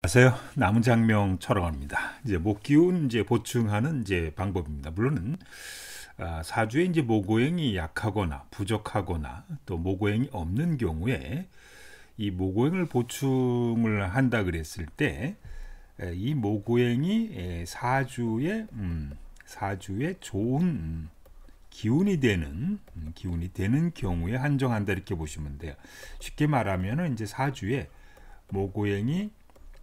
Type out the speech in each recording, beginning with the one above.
안녕하세요. 남은 장명 철학입니다. 이제 목기운 보충하는 방법입니다. 물론은 사주에 모고행이 약하거나 부족하거나 또 모고행이 없는 경우에 이 모고행을 보충을 한다 그랬을 때 이 모고행이 사주에 좋은 기운이 되는 경우에 한정한다 이렇게 보시면 돼요. 쉽게 말하면 이제 사주에 모고행이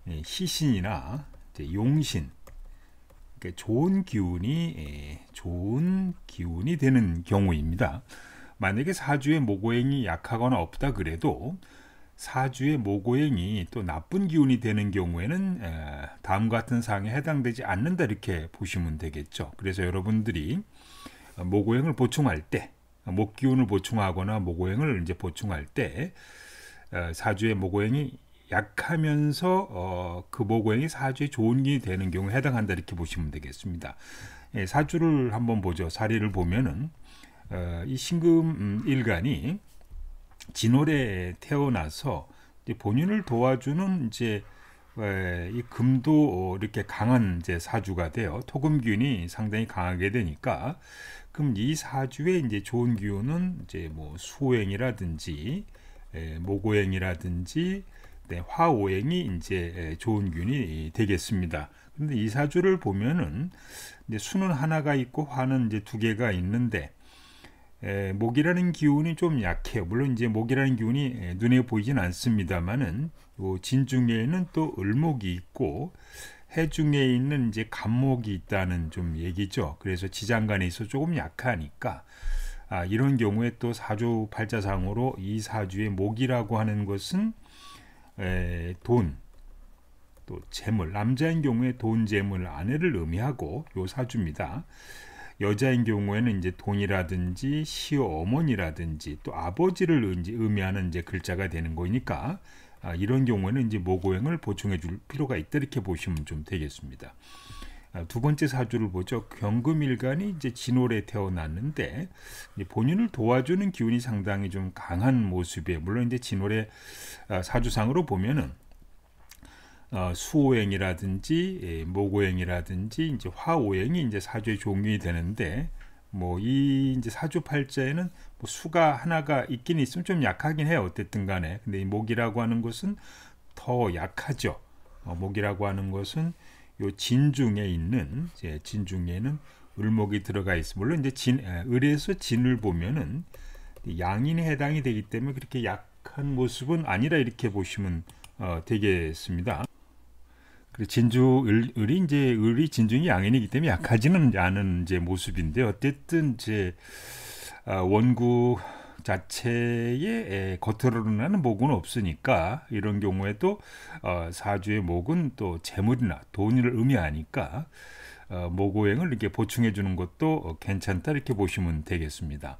희신이나 용신, 그러니까 좋은 기운이 되는 경우입니다. 만약에 사주에 모고행이 약하거나 없다 그래도 사주의 모고행이 또 나쁜 기운이 되는 경우에는 다음과 같은 사항에 해당되지 않는다 이렇게 보시면 되겠죠. 그래서 여러분들이 모고행을 보충할 때, 목기운을 보충하거나 모고행을 보충할 때 사주의 모고행이 약하면서 그 모고행이 사주에 좋은 기운이 되는 경우에 해당한다 이렇게 보시면 되겠습니다. 사주를 한번 보죠. 사례를 보면은 이 신금 일간이 진월에 태어나서 본인을 도와주는 이 금도 이렇게 강한 사주가 돼요. 토금 기운이 상당히 강하게 되니까 그럼 이 사주의 좋은 기운은 뭐 수호행이라든지 모고행이라든지 화오행이 좋은 균이 되겠습니다. 근데 이 사주를 보면은 수는 하나가 있고 화는 두 개가 있는데 목이라는 기운이 좀 약해요. 물론 목이라는 기운이 눈에 보이진 않습니다만은 진중에는 또 을목이 있고 해중에 있는 간목이 있다는 좀 얘기죠. 그래서 지장간에 있어 조금 약하니까 이런 경우에 또 사주 팔자상으로 이 사주의 목이라고 하는 것은 돈, 또 재물, 남자인 경우에 돈, 재물, 아내를 의미하고 요 사주입니다. 여자인 경우에는 돈이라든지 시어머니라든지 또 아버지를 의미하는 글자가 되는 거니까 이런 경우에는 모고행을 보충해 줄 필요가 있다 이렇게 보시면 좀 되겠습니다. 두 번째 사주를 보죠. 경금일간이 진월에 태어났는데 본인을 도와주는 기운이 상당히 좀 강한 모습이에요. 물론 진월의 사주상으로 보면은 수오행이라든지 모고행이라든지 화오행이 사주의 종균이 되는데 이 사주 팔자에는 수가 하나가 있긴 있으면 좀 약하긴 해요. 어쨌든 간에. 근데 이 목이라고 하는 것은 더 약하죠. 목이라고 하는 것은 요 진중에는 을목이 들어가 있어. 물론 을에서 진을 보면은 양인에 해당이 되기 때문에 그렇게 약한 모습은 아니라 이렇게 보시면 되겠습니다. 을이 진중이 양인이기 때문에 약하지는 않은 모습인데 어쨌든 원구 자체에 겉으로 나는 목은 없으니까 이런 경우에도 사주의 목은 또 재물이나 돈을 의미하니까 모고행을 이렇게 보충해 주는 것도 괜찮다 이렇게 보시면 되겠습니다.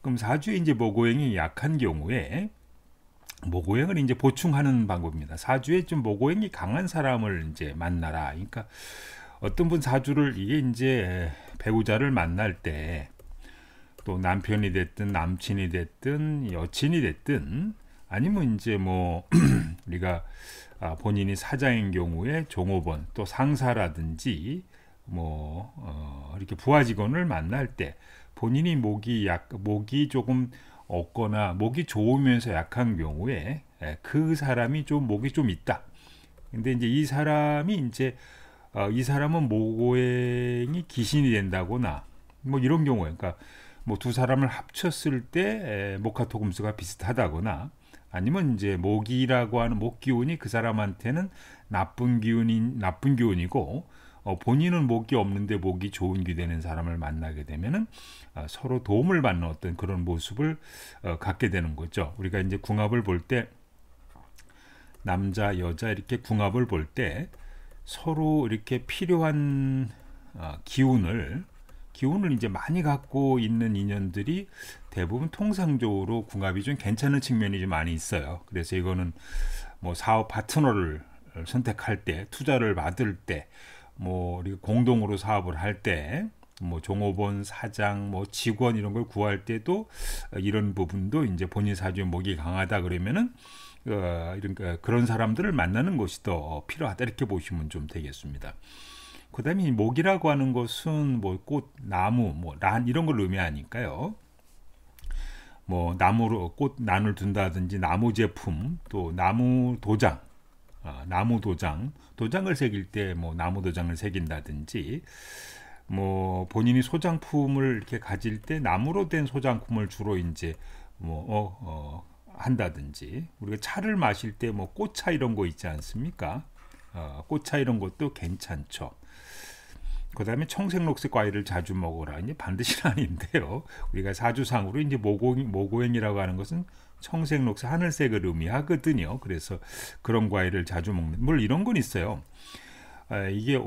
그럼 사주에 모고행이 약한 경우에 모고행을 보충하는 방법입니다. 사주에 좀 모고행이 강한 사람을 만나라. 그러니까 어떤 분 사주를 이게 배우자를 만날 때 또 남편이 됐든 남친이 됐든 여친이 됐든 아니면 우리가 본인이 사장인 경우에 종업원 또 상사라든지 이렇게 부하 직원을 만날 때 본인이 목이 조금 없거나 목이 좋으면서 약한 경우에 그 사람이 좀 목이 좀 있다. 근데 이 사람은 모고행이 기신이 된다거나 이런 경우에 그러니까 두 사람을 합쳤을 때 목화토금수가 비슷하다거나 아니면 목이라고 하는 목기운이 그 사람한테는 나쁜 기운이고 본인은 목이 없는데 목이 좋은 기 되는 사람을 만나게 되면은 서로 도움을 받는 어떤 그런 모습을 갖게 되는 거죠. 우리가 궁합을 볼 때 남자 여자 이렇게 궁합을 볼 때 서로 이렇게 필요한 기운을 많이 갖고 있는 인연들이 대부분 통상적으로 궁합이 좀 괜찮은 측면이 좀 많이 있어요. 그래서 이거는 사업 파트너를 선택할 때, 투자를 받을 때, 우리가 공동으로 사업을 할 때, 종업원, 사장, 직원 이런 걸 구할 때도 이런 부분도 본인 사주의 목이 강하다 그러면은 그런 사람들을 만나는 것이 더 필요하다 이렇게 보시면 좀 되겠습니다. 그다음에 목이라고 하는 것은 뭐 꽃, 나무, 뭐 란 이런 걸 의미하니까요. 뭐 나무로 꽃 난을 둔다든지 나무 제품, 또 나무 도장, 나무 도장을 새길 때 뭐 나무 도장을 새긴다든지, 뭐 본인이 소장품을 이렇게 가질 때 나무로 된 소장품을 주로 이제 한다든지, 우리가 차를 마실 때 뭐 꽃차 이런 거 있지 않습니까? 꽃차 이런 것도 괜찮죠. 그 다음에 청색 녹색 과일을 자주 먹어라. 이제 반드시는 아닌데요. 우리가 사주상으로 이제 모고행이라고 하는 것은 청색 녹색 하늘색을 의미하거든요. 그래서 그런 과일을 자주 먹는, 물론 이런 건 있어요. 이게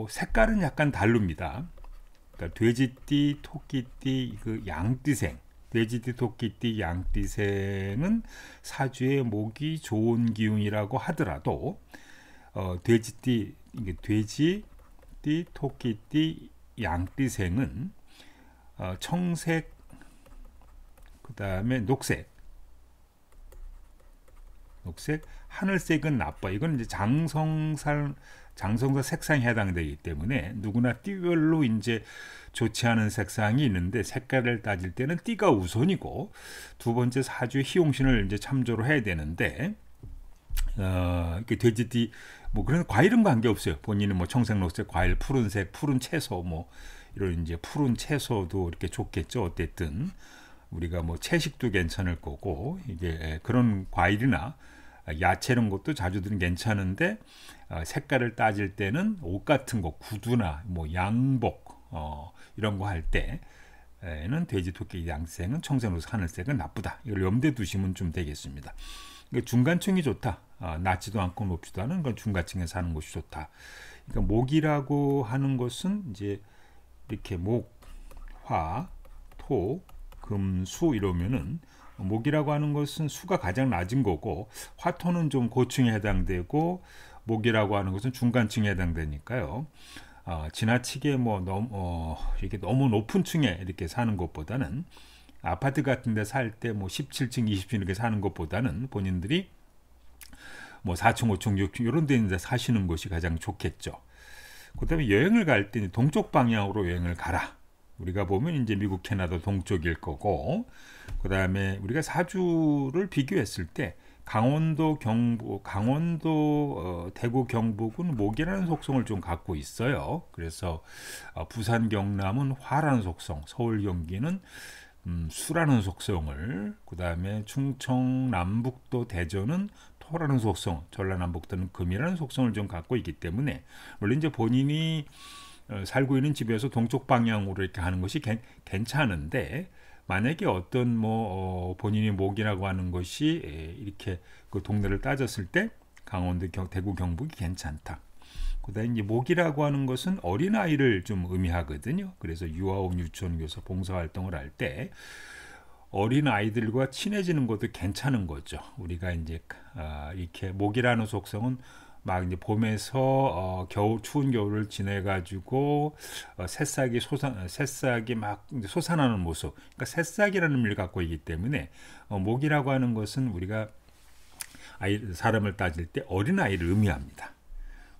색깔은 약간 다릅니다. 그러니까 돼지띠, 토끼띠, 그 양띠생, 돼지띠, 토끼띠, 양띠생은 사주의 목이 좋은 기운이라고 하더라도 돼지, 토끼띠, 양띠생은 청색, 그 다음에 녹색, 하늘색은 나빠. 이건 이제 장성사 색상에 해당되기 때문에 누구나 띠별로 이제 좋지 않은 색상이 있는데, 색깔을 따질 때는 띠가 우선이고 두 번째 사주의 희용신을 이제 참조로 해야 되는데, 이렇게 돼지띠 뭐 그런 과일은 관계 없어요. 본인은 뭐 청색, 녹색 과일, 푸른색, 푸른 채소, 뭐 이런 이제 푸른 채소도 이렇게 좋겠죠. 어쨌든 우리가 뭐 채식도 괜찮을 거고, 이게 그런 과일이나 야채 이런 것도 자주들은 괜찮은데, 색깔을 따질 때는 옷 같은 거, 구두나 뭐 양복 이런 거 할 때는 돼지, 토끼, 양생은 청색, 녹색, 하늘색은 나쁘다. 이걸 염두에 두시면 좀 되겠습니다. 중간층이 좋다. 낮지도 않고 높지도 않은 건 중간층에 사는 것이 좋다. 그러니까 목이라고 하는 것은 이제 이렇게 목, 화, 토, 금, 수 이러면은, 목이라고 하는 것은 수가 가장 낮은 거고, 화토는 좀 고층에 해당되고, 목이라고 하는 것은 중간층에 해당되니까요. 지나치게 이렇게 너무 높은 층에 이렇게 사는 것보다는, 아파트 같은 데 살 때 뭐 17층, 20층 이렇게 사는 것보다는 본인들이 뭐 4층, 5층, 6층 이런 데 사시는 것이 가장 좋겠죠. 그다음에 여행을 갈 때 동쪽 방향으로 여행을 가라. 우리가 보면 이제 미국, 캐나다 동쪽일 거고, 그다음에 우리가 사주를 비교했을 때 강원도, 대구, 경북은 목이라는 속성을 좀 갖고 있어요. 그래서 부산, 경남은 화라는 속성, 서울, 경기는 수라는 속성을, 그 다음에 충청, 남북도, 대전은 토라는 속성, 전라남북도는 금이라는 속성을 좀 갖고 있기 때문에, 물론 이제 본인이 살고 있는 집에서 동쪽 방향으로 이렇게 하는 것이 괜찮은데, 만약에 어떤 본인이 목이라고 하는 것이 이렇게 그 동네를 따졌을 때 강원도, 대구, 경북이 괜찮다. 그다음에 이제 목이라고 하는 것은 어린아이를 좀 의미하거든요. 그래서 유아원, 유치원, 교사 봉사활동을 할 때 어린아이들과 친해지는 것도 괜찮은 거죠. 우리가 이제 이렇게 목이라는 속성은 막 이제 봄에서 추운 겨울을 지내가지고 새싹이 막 이제 솟아나는 모습, 그러니까 새싹이라는 의미를 갖고 있기 때문에 목이라고 하는 것은 우리가 사람을 따질 때 어린아이를 의미합니다.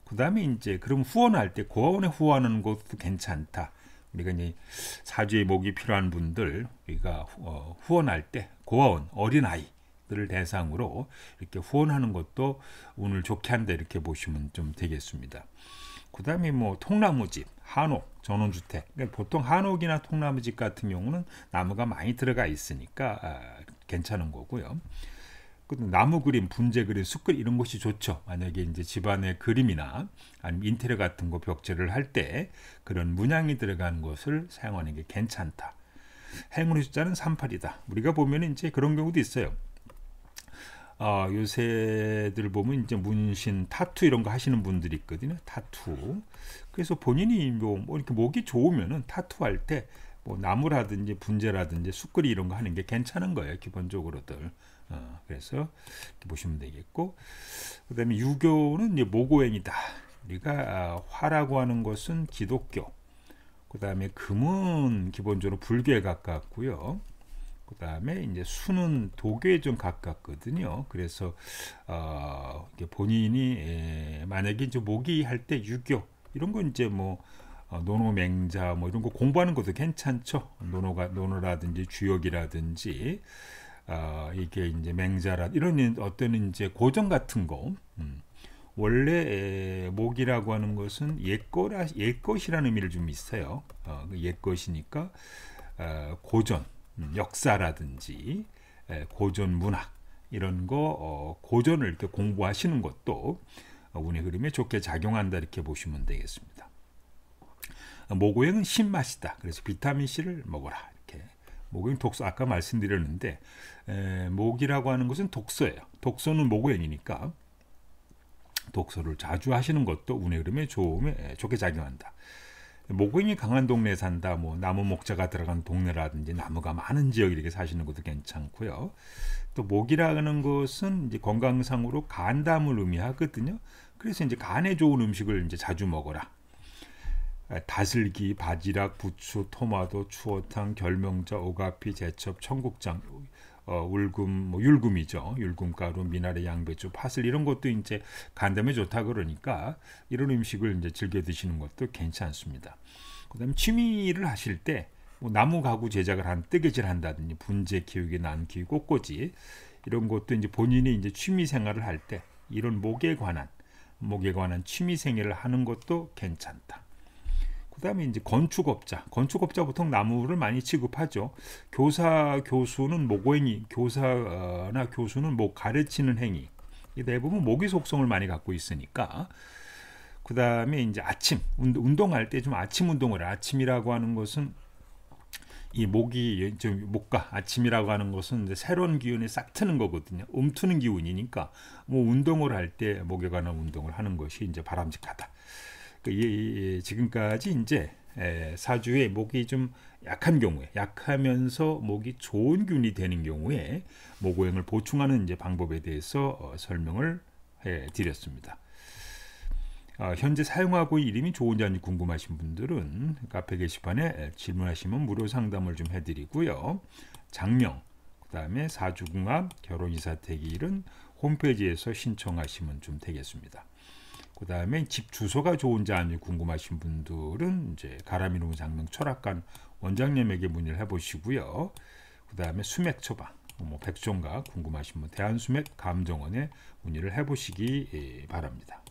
그 다음에 이제 그럼 후원할 때 고아원에 후원하는 것도 괜찮다. 우리가 이제 사주의 목이 필요한 분들, 우리가 후원할 때 고아원, 어린아이들을 대상으로 이렇게 후원하는 것도 운을 좋게 한다 이렇게 보시면 좀 되겠습니다. 그 다음에 뭐 통나무집, 한옥, 전원주택. 그러니까 보통 한옥이나 통나무집 같은 경우는 나무가 많이 들어가 있으니까 괜찮은 거고요. 나무 그림, 분재 그림, 숲그림 이런 것이 좋죠. 만약에 이제 집안의 그림이나 아니면 인테리어 같은 거 벽지를 할 때 그런 문양이 들어간 것을 사용하는 게 괜찮다. 행운의 숫자는 38이다. 우리가 보면 이제 그런 경우도 있어요. 요새들 보면 이제 문신, 타투 이런 거 하시는 분들이 있거든요. 타투. 그래서 본인이 뭐 이렇게 목이 좋으면은 타투할 때 뭐 나무라든지 분재라든지 숲그림 이런 거 하는 게 괜찮은 거예요. 기본적으로들. 그래서 이렇게 보시면 되겠고, 그다음에 유교는 이제 모고행이다. 우리가 화라고 하는 것은 기독교, 그다음에 금은 기본적으로 불교에 가깝고요. 그다음에 이제 수는 독에 좀 가깝거든요. 그래서 이게 본인이 만약에 이제 모기할 때 유교 이런 거 이제 뭐 노노 맹자 뭐 이런 거 공부하는 것도 괜찮죠. 노노라든지 주역이라든지 이게 이제 맹자라 이런 어떤 이제 고전 같은 거. 원래 목이라고 하는 것은 옛것이라는 의미를 좀 있어요. 옛것이니까 고전, 역사라든지 고전 문학 이런 거 고전을 이렇게 공부하시는 것도 운의 흐름에 좋게 작용한다 이렇게 보시면 되겠습니다. 모고행은 신맛이다. 그래서 비타민 C를 먹어라. 이렇게 모고행 독소 아까 말씀드렸는데 목이라고 하는 것은 독소예요. 독소는 모고행이니까 독서를 자주 하시는 것도 운의 흐름에 좋게 작용한다. 모고행이 강한 동네에 산다. 뭐 나무 목자가 들어간 동네라든지 나무가 많은 지역 이렇게 사시는 것도 괜찮고요. 또 목이라는 것은 이제 건강상으로 간담을 의미하거든요. 그래서 이제 간에 좋은 음식을 이제 자주 먹어라. 다슬기, 바지락, 부추, 토마토, 추어탕, 결명자, 오가피, 제첩, 청국장, 울금, 뭐 율금이죠. 율금가루, 미나리, 양배추, 파슬 이런 것도 이제 간담에 좋다 그러니까 이런 음식을 이제 즐겨 드시는 것도 괜찮습니다. 그다음에 취미를 하실 때 뭐 나무 가구 제작을 뜨개질 한다든지 분재 키우기, 난 키우기, 꽃꽂이 이런 것도 이제 본인이 이제 취미 생활을 할 때 이런 목에 관한 취미 생활을 하는 것도 괜찮다. 그다음에 이제 건축업자 보통 나무를 많이 취급하죠. 교수는 목 가르치는 행위. 대부분 모기 속성을 많이 갖고 있으니까. 그다음에 이제 운동할 때 좀 아침 운동을 아침이라고 하는 것은 이 목과 아침이라고 하는 것은 이제 새로운 기운이 싹 트는 거거든요. 트는 기운이니까 뭐 운동을 할 때 목에 관한 운동을 하는 것이 이제 바람직하다. 지금까지 이제 사주에 목이 좀 약하면서 목이 좋은 균이 되는 경우에 모고행을 보충하는 이제 방법에 대해서 설명을 해드렸습니다. 현재 사용하고 이름이 좋은지 아닌지 궁금하신 분들은 카페 게시판에 질문하시면 무료 상담을 좀 해드리고요. 장명, 그다음에 사주궁합, 결혼이사택일은 홈페이지에서 신청하시면 좀 되겠습니다. 그 다음에 집 주소가 좋은지 아닌지 궁금하신 분들은 이제 가라미노 장명 철학관 원장님에게 문의를 해보시고요. 그 다음에 수맥 처방, 백종가 궁금하신 분 대한수맥 감정원에 문의를 해보시기 바랍니다.